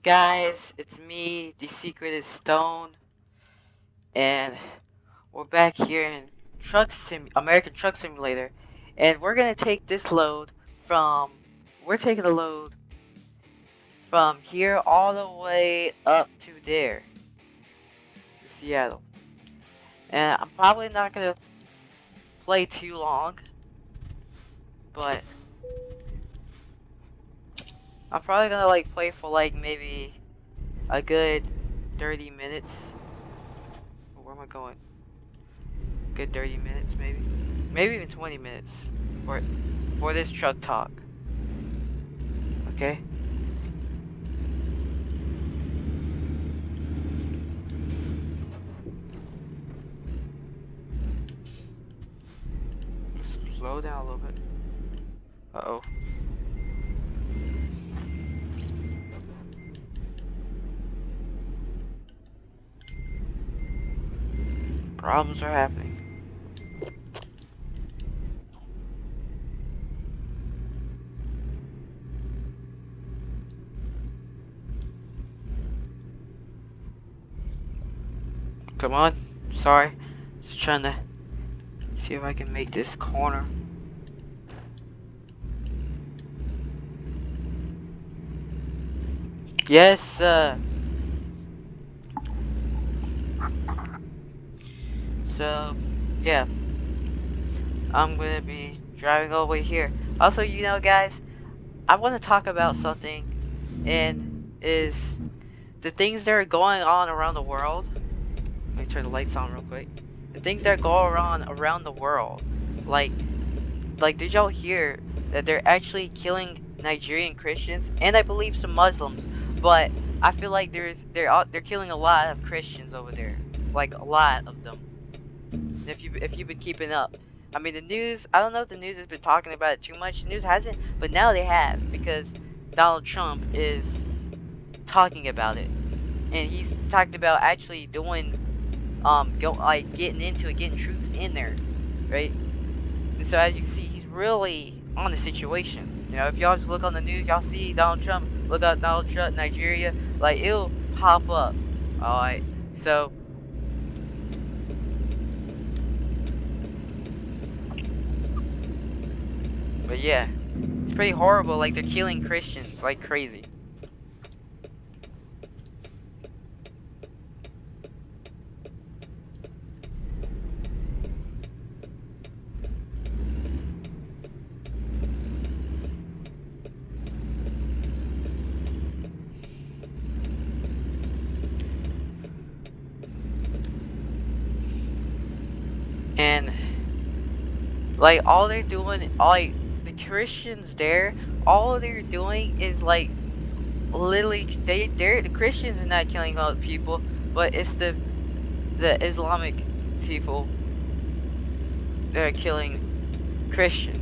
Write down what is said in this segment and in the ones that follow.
Guys, it's me, the secret is Stone, and we're back here in American Truck Simulator, and we're gonna take this load from, we're taking the load from here all the way up to there, to Seattle. And I'm probably not gonna play too long, but I'm probably gonna play for maybe a good 30 minutes. Where am I going? Good 30 minutes maybe? Maybe even 20 minutes for this truck talk. Okay? Slow down a little bit. Uh-oh. Problems are happening. Come on. Sorry. Just trying to see if I can make this corner. Yes, so, yeah. I'm gonna be driving all the way here. Also, guys, I want to talk about something, and is the things that are going on around the world. Let me turn the lights on real quick. The things that go on around the world. Like, did y'all hear that they're actually killing Nigerian Christians and I believe some Muslims, but I feel like they're killing a lot of Christians over there, like a lot of them. If you've been keeping up, I mean the news. I don't know if the news has been talking about it too much. The news hasn't, but now they have because Donald Trump is talking about it, and he's talked about actually doing getting into it, getting troops in there, right? And so as you can see, he's really on the situation. If y'all just look on the news, y'all see Donald Trump, look up Donald Trump, Nigeria, it'll pop up. Alright, so. But yeah, it's pretty horrible, they're killing Christians like crazy. And all they're doing, the Christians there, all they're doing is literally the Christians are not killing other people, but it's the Islamic people that are killing Christians.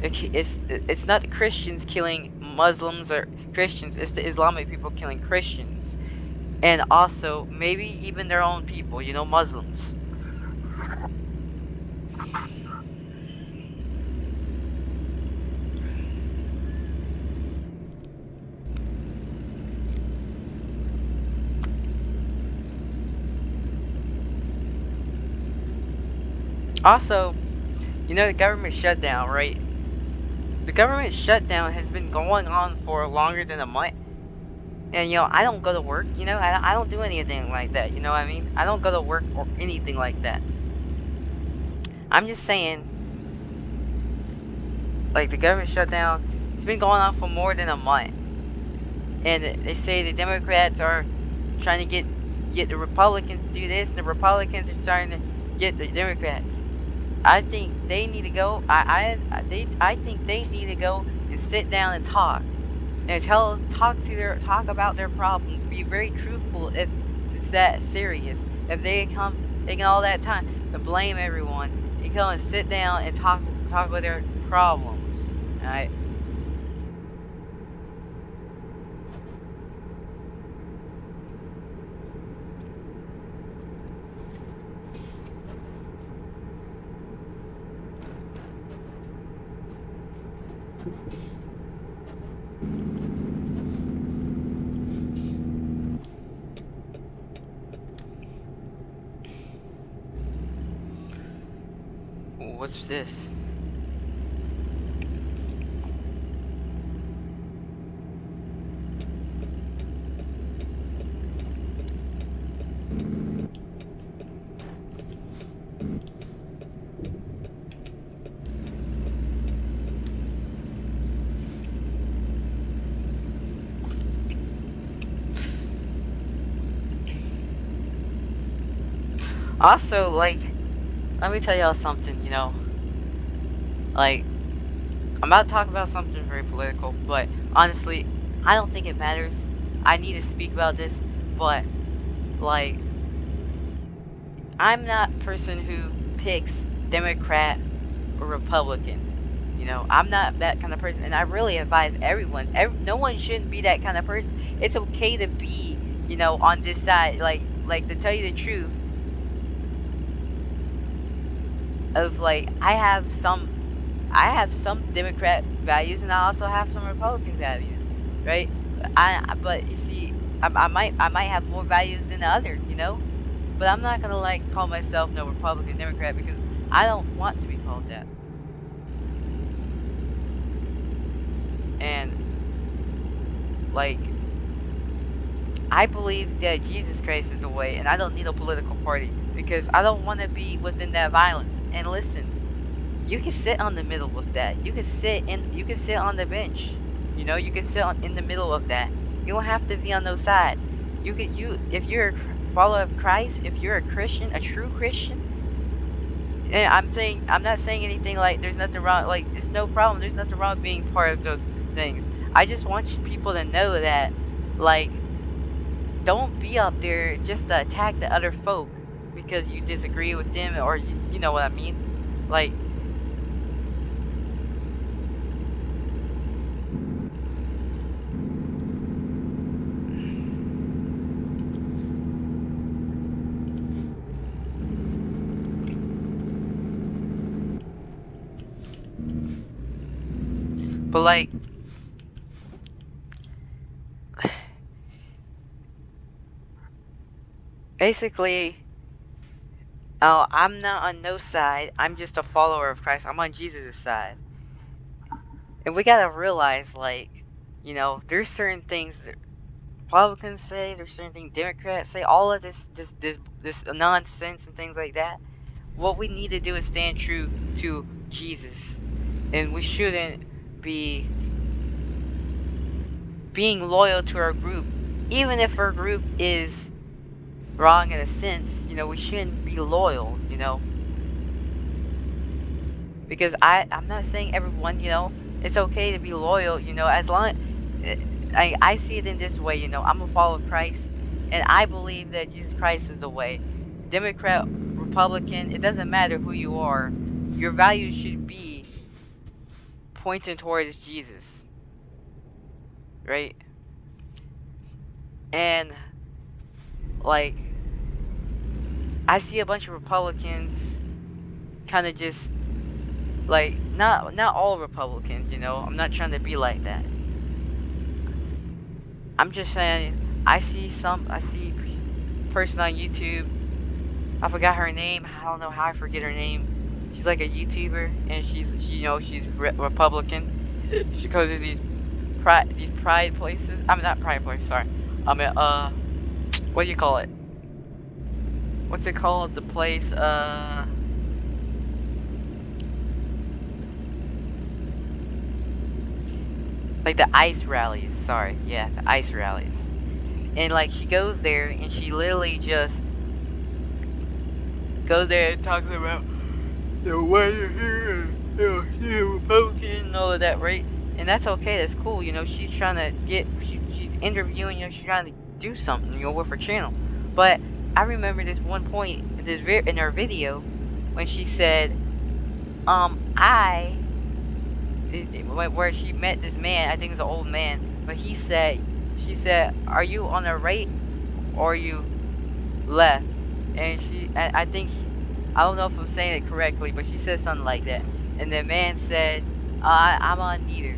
It's not the Christians killing Muslims or Christians, it's the Islamic people killing Christians. And also, maybe even their own people, Muslims. Also, the government shutdown, right? The government shutdown has been going on for longer than a month. And, I don't go to work, I don't do anything like that, you know what I mean? I don't go to work or anything like that. I'm just saying, the government shutdown, it's been going on for more than a month. And they say the Democrats are trying to get the Republicans to do this, and the Republicans are starting to get the Democrats. I think they need to go. I think they need to go and sit down and talk, and talk about their problems. Be very truthful if it's that serious. If they come taking all that time to blame everyone, they come and sit down and talk about their problems. All right. What's this? Also, like, let me tell y'all something, you know. Like, I'm about to talk about something very political, but honestly, I don't think it matters. I need to speak about this, but, like, I'm not a person who picks Democrat or Republican. You know, I'm not that kind of person, and I really advise everyone. No one shouldn't be that kind of person. It's okay to be, you know, on this side. Like to tell you the truth, of like I have some Democrat values, and I also have some Republican values, right? But you see, I might have more values than the other, you know. But I'm not gonna like call myself no Republican Democrat because I don't want to be called that. And like, I believe that Jesus Christ is the way, and I don't need a political party because I don't want to be within that violence. And listen, you can sit on the middle of that. You can sit on the bench. You know, you can sit in the middle of that. You don't have to be on no side. If you're a follower of Christ, if you're a Christian, a true Christian, and I'm not saying anything like there's nothing wrong, like it's no problem. There's nothing wrong with being part of those things. I just want people to know that, like, don't be up there just to attack the other folk because you disagree with them, or you know what I mean. Like, but like, basically, I'm not on no side. I'm just a follower of Christ. I'm on Jesus' side. And we gotta realize, like, you know, there's certain things that Republicans say, there's certain things Democrats say, all of this nonsense and things like that. What we need to do is stand true to Jesus. And we shouldn't be being loyal to our group. Even if our group is wrong in a sense, you know, we shouldn't be loyal, you know. Because I'm not saying everyone, you know, it's okay to be loyal, you know, as long I see it in this way, you know, I'm a follower of Christ, and I believe that Jesus Christ is the way. Democrat, Republican, it doesn't matter who you are. Your values should be pointing towards Jesus, right? And like, I see a bunch of Republicans kind of just like, not all Republicans, you know. I'm not trying to be like that. I'm just saying, I see a person on YouTube. I forgot her name. I don't know how I forget her name. She's like a YouTuber, and she's Republican. She goes to these pride places. I'm not pride places. Sorry. I'm at what do you call it? What's it called? The place like the ICE rallies. Sorry. Yeah, the ICE rallies. And like, she goes there and she literally just goes there and talks about the way you're here, you're Republican and all of that, right? And that's okay, that's cool, you know. She's trying to she's interviewing, you know, she's trying to do something, you know, with her channel. But I remember this one point in her video when she said, where she met this man, I think it was an old man, but she said, are you on the right or are you left? And I think, I don't know if I'm saying it correctly, but she said something like that. And the man said, I'm on neither.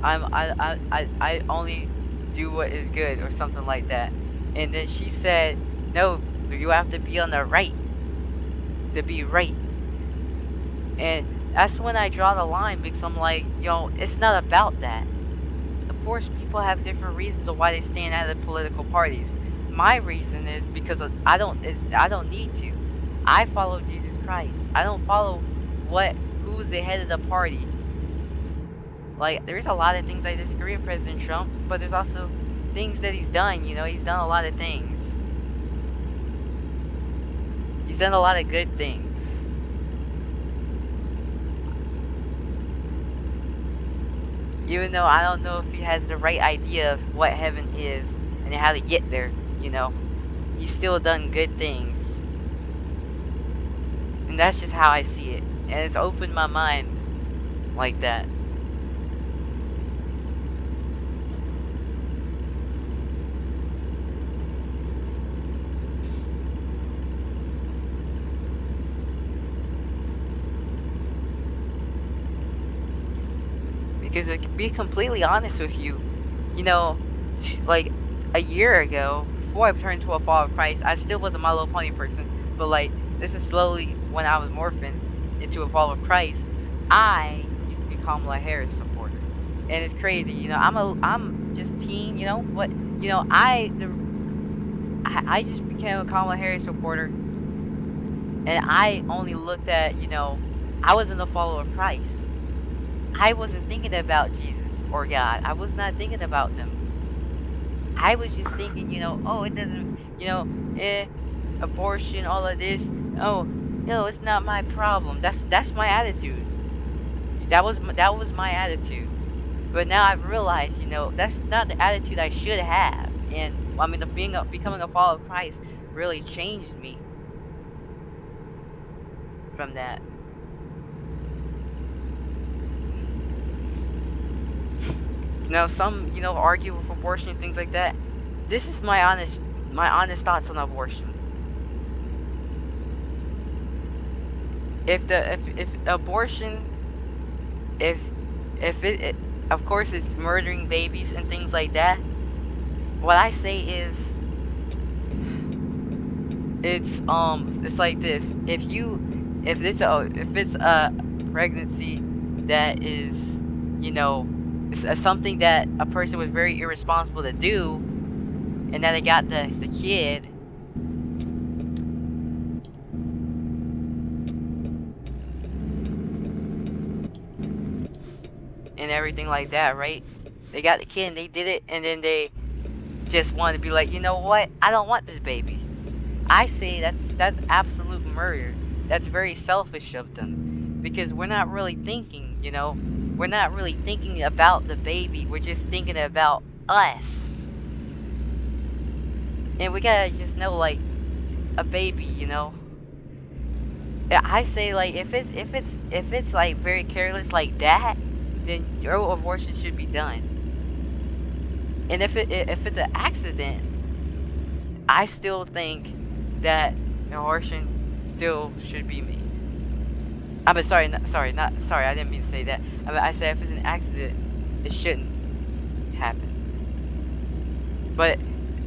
I only do what is good or something like that. And then she said, no, you have to be on the right to be right. And that's when I draw the line, because I'm like, it's not about that. Of course, people have different reasons of why they stand out of political parties. My reason is because I don't need to. I follow Jesus Christ. I don't follow who's the head of the party. Like, there's a lot of things I disagree with President Trump, but there's also things that he's done. He's done a lot of things. He's done a lot of good things. Even though I don't know if he has the right idea of what heaven is and how to get there, he's still done good things. And that's just how I see it. And it's opened my mind like that. Because to be completely honest with you, like a year ago, before I turned to a follower of Christ, I still was a My Little Pony person. But like, this is slowly when I was morphing into a follower of Christ. I used to be a Kamala Harris supporter, and it's crazy. I'm just teen, but I just became a Kamala Harris supporter, and I only looked at I wasn't a follower of Christ. I wasn't thinking about Jesus or God. I was not thinking about them. I was just thinking, oh, it doesn't, abortion, all of this. Oh, no, it's not my problem. That's my attitude. That was my attitude. But now I've realized, that's not the attitude I should have. And I mean, becoming a follower of Christ really changed me from that. Now, some, argue with abortion and things like that. This is my honest thoughts on abortion. If abortion, if it of course it's murdering babies and things like that, what I say is it's like this. If it's a pregnancy that is, it's something that a person was very irresponsible to do, and that they got the kid, and everything like that, right? They got the kid and they did it, and then they just wanted to be like, you know what? I don't want this baby. I say that's absolute murder. That's very selfish of them, because we're not really thinking, we're not really thinking about the baby. We're just thinking about us. And we gotta just know, like, a baby, I say, like, if it's like very careless like that, then no abortion should be done. And if it's an accident, I still think that abortion still should be made. I didn't mean to say that. I said if it's an accident, it shouldn't happen. But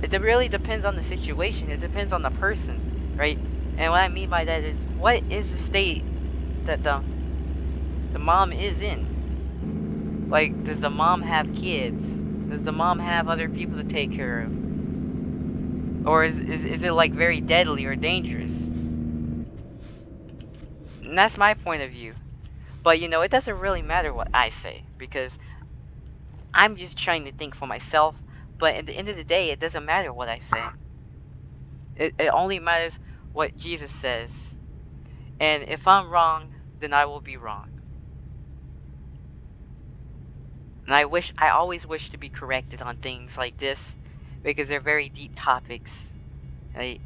it really depends on the situation. It depends on the person, right? And what I mean by that is, what is the state that the mom is in? Like, does the mom have kids? Does the mom have other people to take care of? Or is it like very deadly or dangerous? And that's my point of view. But it doesn't really matter what I say, because I'm just trying to think for myself. But at the end of the day, it doesn't matter what I say. It only matters what Jesus says. And if I'm wrong, then I will be wrong. And I always wish to be corrected on things like this, because they're very deep topics, right?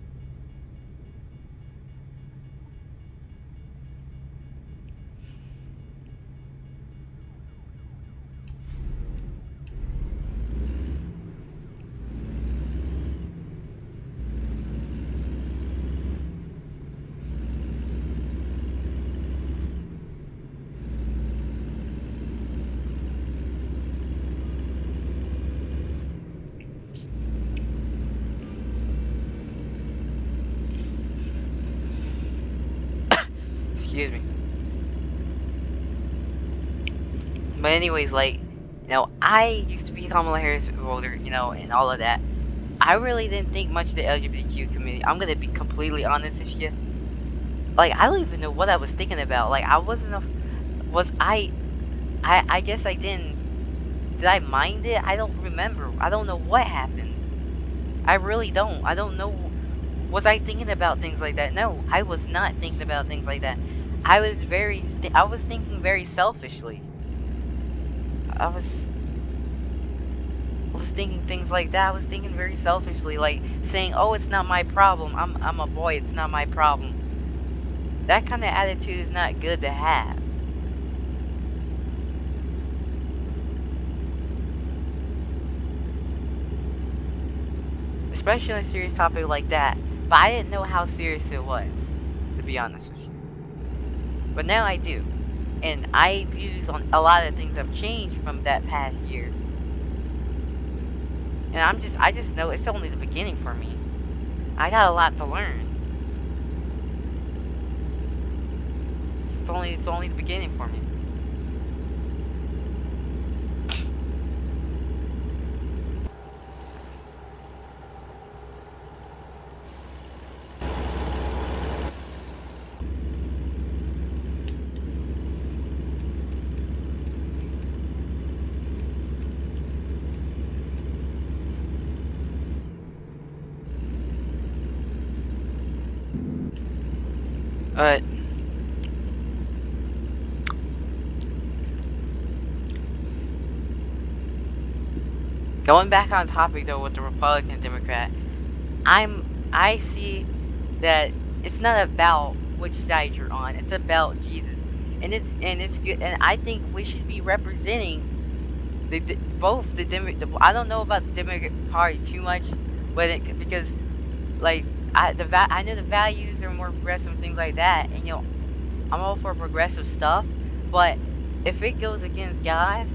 Excuse me. But anyways, like, I used to be Kamala Harris voter, and all of that. I really didn't think much of the LGBTQ community. I'm gonna be completely honest with you. Like, I don't even know what I was thinking about. Like, I wasn't a, was I guess I didn't. Did I mind it? I don't remember. I don't know what happened. I really don't. I don't know. Was I thinking about things like that? No, I was not thinking about things like that. I was thinking very selfishly. I was thinking things like that. I was thinking very selfishly, like saying, "Oh, it's not my problem. I'm a boy. It's not my problem." That kind of attitude is not good to have. Especially on a serious topic like that. But I didn't know how serious it was, to be honest with you. But now I do. And my views on a lot of things have changed from that past year. And I just know it's only the beginning for me. I got a lot to learn. It's only the beginning for me. But going back on topic though with the Republican Democrat, I see that it's not about which side you're on. It's about Jesus, and it's good. And I think we should be representing both the I don't know about the Democratic Party too much, because like I know the values are more progressive and things like that, and I'm all for progressive stuff, but if it goes against God,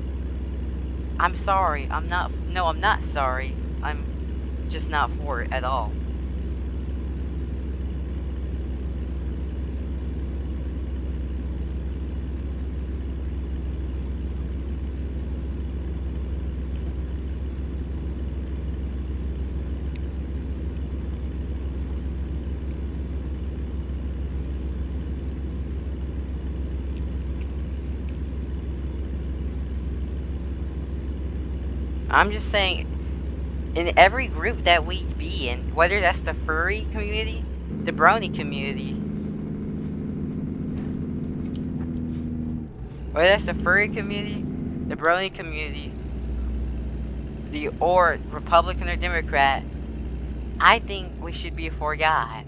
I'm sorry. I'm not. No, I'm not sorry. I'm just not for it at all. I'm just saying, in every group that we be in, whether that's the furry community, the brony community, whether that's the furry community, the brony community, or Republican or Democrat, I think we should be for God.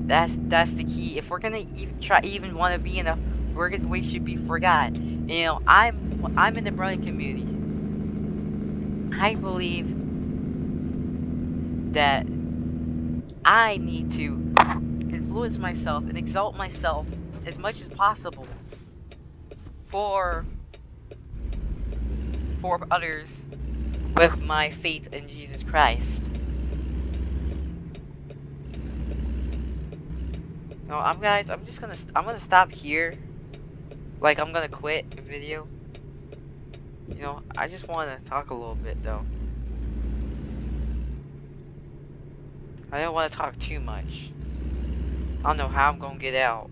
That's the key. If we're gonna even want to be in we should be for God. I'm in the brony community. I believe that I need to influence myself and exalt myself as much as possible for others with my faith in Jesus Christ. No, I'm gonna stop here. Like, I'm gonna quit the video. I just want to talk a little bit though. I don't want to talk too much. I don't know how I'm gonna get out.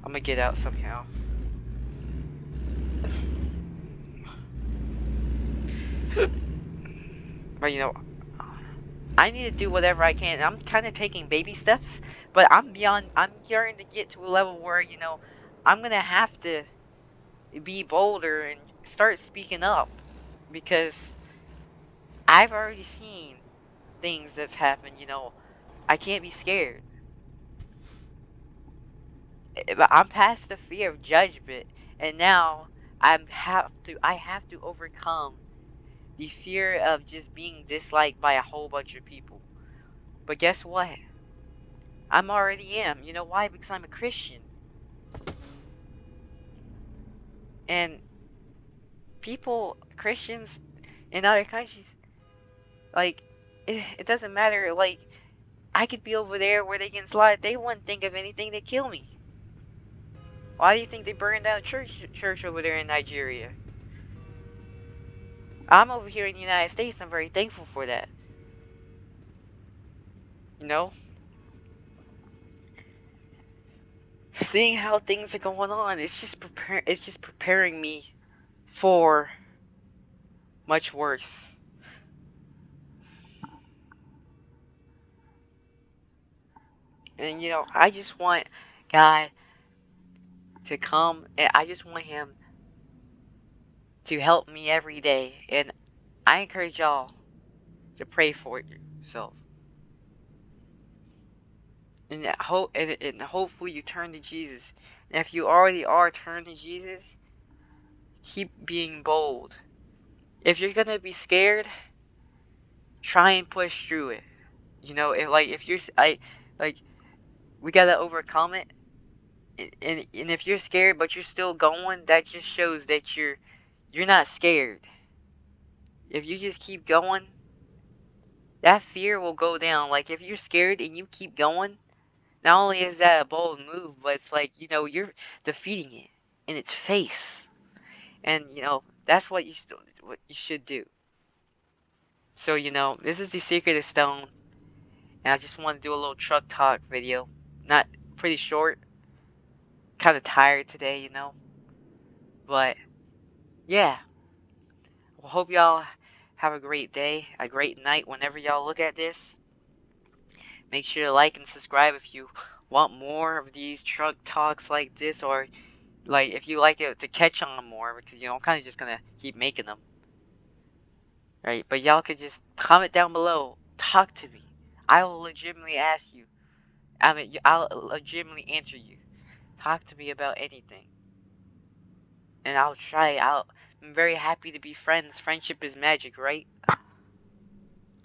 I'm gonna get out somehow. But I need to do whatever I can. I'm kind of taking baby steps, but I'm starting to get to a level where, I'm gonna have to be bolder and start speaking up, because I've already seen things that's happened. I can't be scared. But I'm past the fear of judgment, and now I have to overcome the fear of just being disliked by a whole bunch of people. But guess what? I'm already am. You know why? Because I'm a Christian. And Christians in other countries, like, it doesn't matter. Like, I could be over there where they can slide. They wouldn't think of anything to kill me. Why do you think they burned down a church over there in Nigeria? I'm over here in the United States. I'm very thankful for that. You know, seeing how things are going on, it's just preparing me for much worse. And I just want God to come, and I just want Him to help me every day. And I encourage y'all to pray for yourself. And hopefully you turn to Jesus. And if you already are turned to Jesus, keep being bold. If you're gonna be scared, try and push through it. If you're like we gotta overcome it. And if you're scared but you're still going, that just shows that you're not scared. If you just keep going, that fear will go down. Like if you're scared and you keep going, not only is that a bold move, but it's like, you're defeating it in its face. And that's what you should do. So, this is the Secret of Stone, and I just want to do a little truck talk video. Not pretty short. Kind of tired today, But yeah, well, hope y'all have a great day, a great night whenever y'all look at this. Make sure to like and subscribe if you want more of these truck talks like this, or like if you like it to catch on more, because I'm kind of just gonna keep making them. Right? But y'all could just comment down below, talk to me. I will legitimately ask you. I'll legitimately answer you. Talk to me about anything. And I'll try. I'm very happy to be friends. Friendship is magic, right?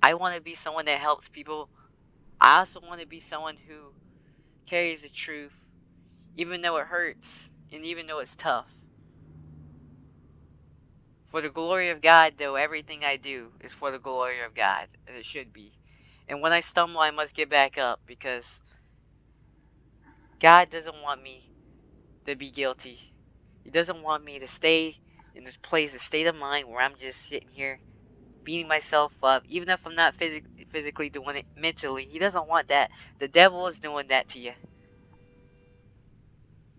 I want to be someone that helps people. I also want to be someone who carries the truth, even though it hurts, and even though it's tough. For the glory of God, though, everything I do is for the glory of God, and it should be. And when I stumble, I must get back up, because God doesn't want me to be guilty. He doesn't want me to stay in this place, a state of mind where I'm just sitting here beating myself up, even if I'm not physically doing it mentally. He doesn't want that. The devil is doing that to you.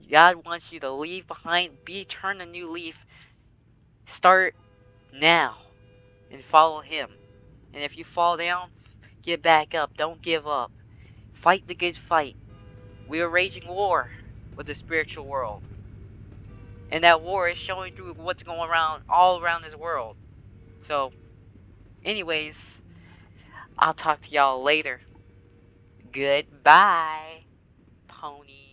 God wants you to leave behind, turn a new leaf, start now, and follow Him. And if you fall down, get back up. Don't give up. Fight the good fight. We are waging war with the spiritual world. And that war is showing through what's going around all around this world. So, anyways, I'll talk to y'all later. Goodbye, pony.